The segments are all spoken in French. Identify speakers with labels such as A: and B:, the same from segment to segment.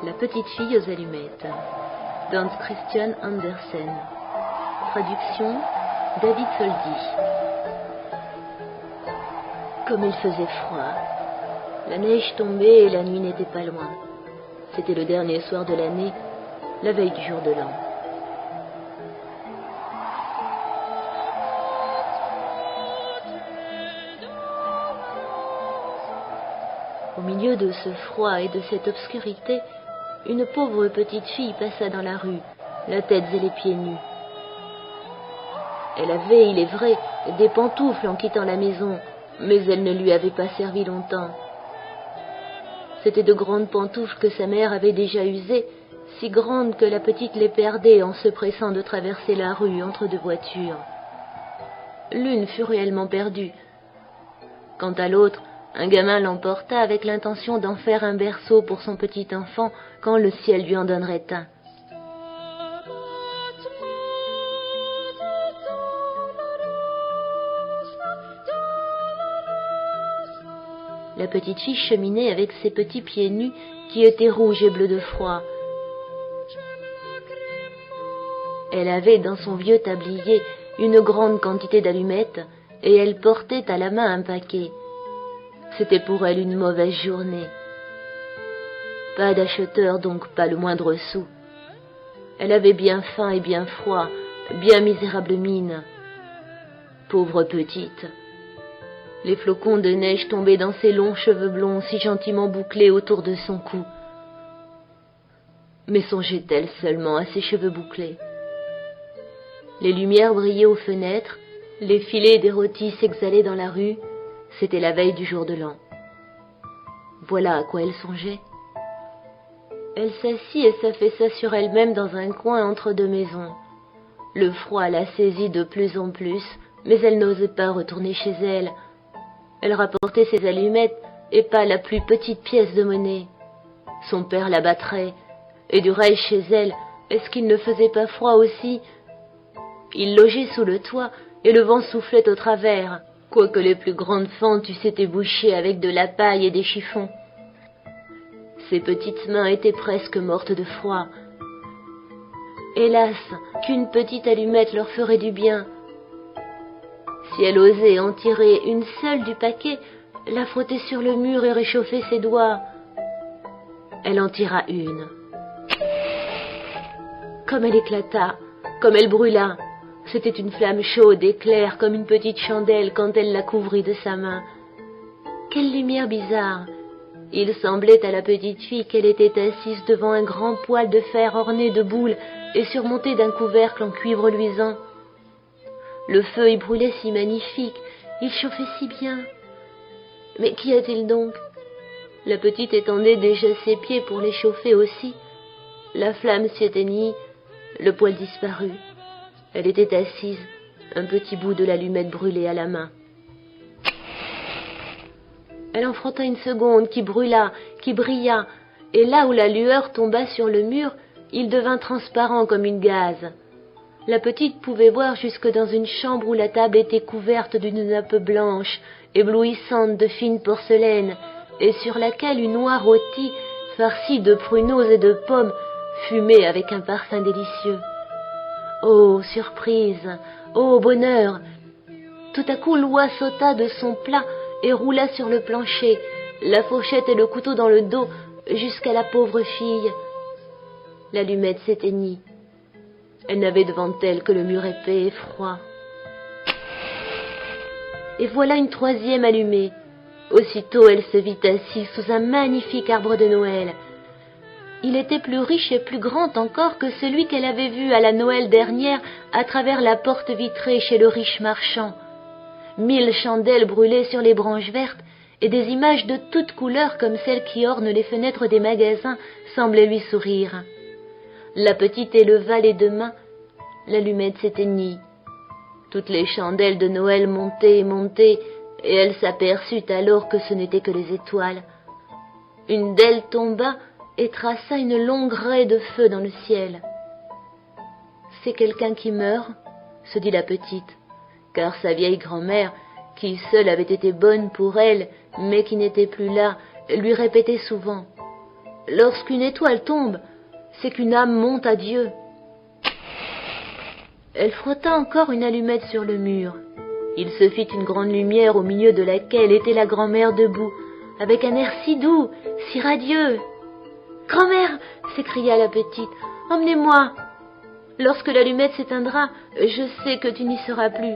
A: La petite fille aux allumettes, d'Hans Christian Andersen. Traduction, David Soldi. Comme il faisait froid. La neige tombait et la nuit n'était pas loin. C'était le dernier soir de l'année, la veille du jour de l'an. Au milieu de ce froid et de cette obscurité, une pauvre petite fille passa dans la rue, la tête et les pieds nus. Elle avait, il est vrai, des pantoufles en quittant la maison, mais elles ne lui avaient pas servi longtemps. C'étaient de grandes pantoufles que sa mère avait déjà usées, si grandes que la petite les perdait en se pressant de traverser la rue entre deux voitures. L'une fut réellement perdue. Quant à l'autre, un gamin l'emporta avec l'intention d'en faire un berceau pour son petit enfant quand le ciel lui en donnerait un. La petite fille cheminait avec ses petits pieds nus qui étaient rouges et bleus de froid. Elle avait dans son vieux tablier une grande quantité d'allumettes et elle portait à la main un paquet. C'était pour elle une mauvaise journée. Pas d'acheteur, donc pas le moindre sou. Elle avait bien faim et bien froid, bien misérable mine. Pauvre petite. Les flocons de neige tombaient dans ses longs cheveux blonds si gentiment bouclés autour de son cou. Mais songeait-elle seulement à ses cheveux bouclés? Les lumières brillaient aux fenêtres, les filets des rôtis s'exhalaient dans la rue. C'était la veille du jour de l'an. Voilà à quoi elle songeait. Elle s'assit et s'affaissa sur elle-même dans un coin entre deux maisons. Le froid la saisit de plus en plus, mais elle n'osait pas retourner chez elle. Elle rapportait ses allumettes et pas la plus petite pièce de monnaie. Son père la battrait, et du reste chez elle, est-ce qu'il ne faisait pas froid aussi? Il logeait sous le toit et le vent soufflait au travers, quoique les plus grandes fentes eussent été bouchées avec de la paille et des chiffons. Ses petites mains étaient presque mortes de froid. Hélas, qu'une petite allumette leur ferait du bien. Si elle osait en tirer une seule du paquet, la frotter sur le mur et réchauffer ses doigts. Elle en tira une. Comme elle éclata, comme elle brûla, c'était une flamme chaude et claire comme une petite chandelle quand elle la couvrit de sa main. Quelle lumière bizarre! Il semblait à la petite fille qu'elle était assise devant un grand poêle de fer orné de boules et surmonté d'un couvercle en cuivre luisant. Le feu y brûlait si magnifique, il chauffait si bien. Mais qu'y a-t-il donc? La petite étendait déjà ses pieds pour les chauffer aussi. La flamme s'y éteignit, le poêle disparut. Elle était assise, un petit bout de l'allumette brûlée à la main. Elle en frotta une seconde qui brûla, qui brilla, et là où la lueur tomba sur le mur, il devint transparent comme une gaze. La petite pouvait voir jusque dans une chambre où la table était couverte d'une nappe blanche, éblouissante de fine porcelaine, et sur laquelle une oie rôtie, farcie de pruneaux et de pommes, fumait avec un parfum délicieux. Oh, surprise! Oh, bonheur! Tout à coup, l'oie sauta de son plat et roula sur le plancher, la fourchette et le couteau dans le dos, jusqu'à la pauvre fille. L'allumette s'éteignit. Elle n'avait devant elle que le mur épais et froid. Et voilà une troisième allumée. Aussitôt, elle se vit assise sous un magnifique arbre de Noël. Il était plus riche et plus grand encore que celui qu'elle avait vu à la Noël dernière à travers la porte vitrée chez le riche marchand. 1000 chandelles brûlaient sur les branches vertes et des images de toutes couleurs comme celles qui ornent les fenêtres des magasins semblaient lui sourire. La petite éleva les deux mains, l'allumette s'éteignit. Toutes les chandelles de Noël montaient et montaient, et elle s'aperçut alors que ce n'étaient que les étoiles. Une d'elles tomba et traça une longue raie de feu dans le ciel. « C'est quelqu'un qui meurt ?» se dit la petite, car sa vieille grand-mère, qui seule avait été bonne pour elle, mais qui n'était plus là, lui répétait souvent Lorsqu'une étoile tombe, c'est qu'une âme monte à Dieu. Elle frotta encore une allumette sur le mur. Il se fit une grande lumière au milieu de laquelle était la grand-mère debout, avec un air si doux, si radieux. « Grand-mère !» s'écria la petite, « emmenez-moi !» Lorsque l'allumette s'éteindra, je sais que tu n'y seras plus.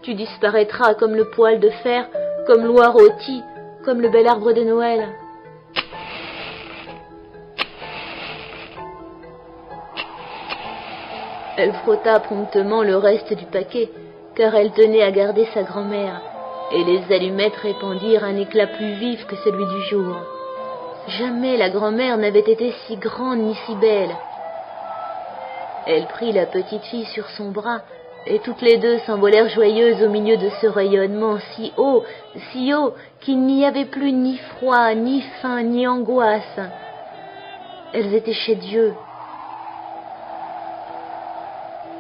A: Tu disparaîtras comme le poêle de fer, comme l'oie rôtie, comme le bel arbre de Noël. Elle frotta promptement le reste du paquet, car elle tenait à garder sa grand-mère, et les allumettes répandirent un éclat plus vif que celui du jour. Jamais la grand-mère n'avait été si grande ni si belle. Elle prit la petite fille sur son bras, et toutes les deux s'envolèrent joyeuses au milieu de ce rayonnement si haut, qu'il n'y avait plus ni froid, ni faim, ni angoisse. Elles étaient chez Dieu.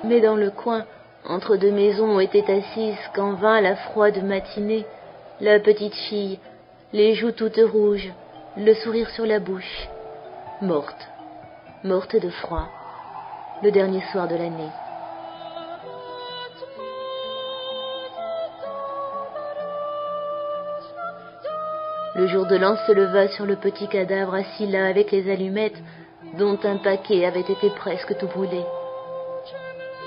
A: Mais dans le coin, entre deux maisons, était assise, quand vint la froide matinée, la petite fille, les joues toutes rouges, le sourire sur la bouche, morte, morte de froid, le dernier soir de l'année. Le jour de l'an se leva sur le petit cadavre assis là avec les allumettes, dont un paquet avait été presque tout brûlé.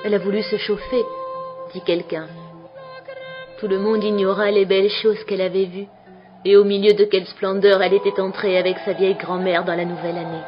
A: Elle a voulu se chauffer, dit quelqu'un. Tout le monde ignora les belles choses qu'elle avait vues, et au milieu de quelle splendeur elle était entrée avec sa vieille grand-mère dans la nouvelle année.